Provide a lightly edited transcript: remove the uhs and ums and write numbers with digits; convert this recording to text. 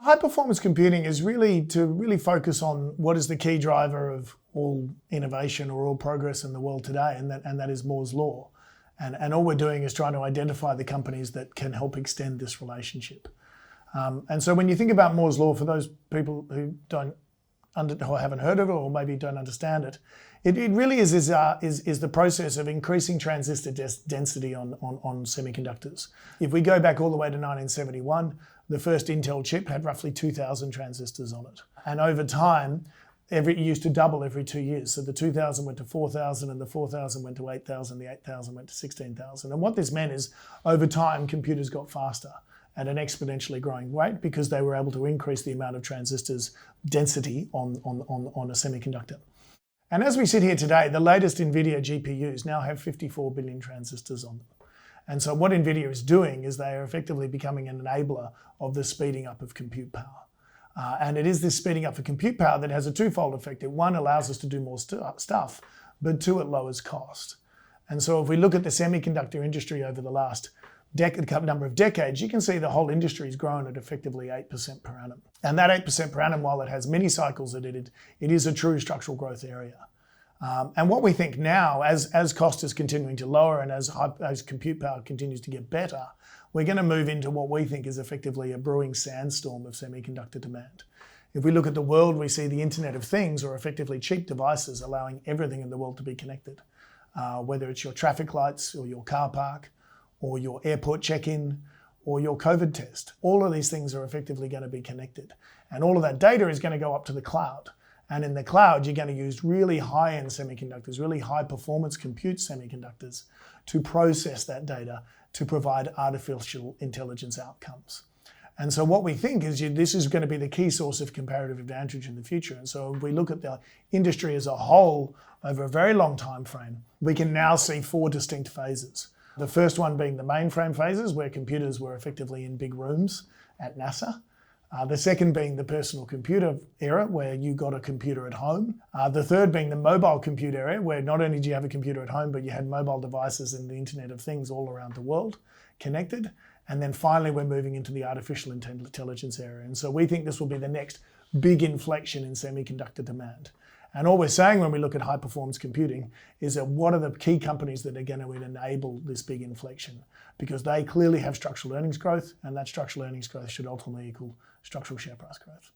High performance computing is really to focus on what is the key driver of all innovation or all progress in the world today, and that is Moore's law. And all we're doing is trying to identify the companies that can help extend this relationship. And so when you think about Moore's law, for those people who or haven't heard of it, or maybe don't understand it, it really is the process of increasing transistor density on semiconductors. If we go back all the way to 1971, the first Intel chip had roughly 2,000 transistors on it. And over time, it used to double every 2 years. So the 2,000 went to 4,000, and the 4,000 went to 8,000, the 8,000 went to 16,000. And what this meant is, over time, computers got faster at an exponentially growing rate because they were able to increase the amount of transistors density on a semiconductor. And as we sit here today, the latest NVIDIA GPUs now have 54 billion transistors on them. And so what NVIDIA is doing is they are effectively becoming an enabler of the speeding up of compute power. And it is this speeding up of compute power that has a twofold effect. It, one, allows us to do more stuff, but two, it lowers cost. And so if we look at the semiconductor industry over the last number of decades, you can see the whole industry has grown at effectively 8% per annum. And that 8% per annum, while it has many cycles at it is a true structural growth area. And what we think now, as cost is continuing to lower and as compute power continues to get better, we're going to move into what we think is effectively a brewing sandstorm of semiconductor demand. If we look at the world, we see the Internet of Things, or effectively cheap devices allowing everything in the world to be connected, whether it's your traffic lights or your car park or your airport check-in or your COVID test. All of these things are effectively going to be connected. And all of that data is going to go up to the cloud. And in the cloud, you're going to use really high-end semiconductors, really high-performance compute semiconductors to process that data to provide artificial intelligence outcomes. And so what we think is this is going to be the key source of comparative advantage in the future. And so if we look at the industry as a whole over a very long time frame, we can now see 4 distinct phases. The first one being the mainframe phases, where computers were effectively in big rooms at NASA. The second being the personal computer era, where you got a computer at home. The third being the mobile computer era, where not only do you have a computer at home, but you had mobile devices and the Internet of Things all around the world connected. And then finally, we're moving into the artificial intelligence era. And so we think this will be the next big inflection in semiconductor demand. And all we're saying when we look at high performance computing is that what are the key companies that are going to enable this big inflection? Because they clearly have structural earnings growth, and that structural earnings growth should ultimately equal structural share price growth.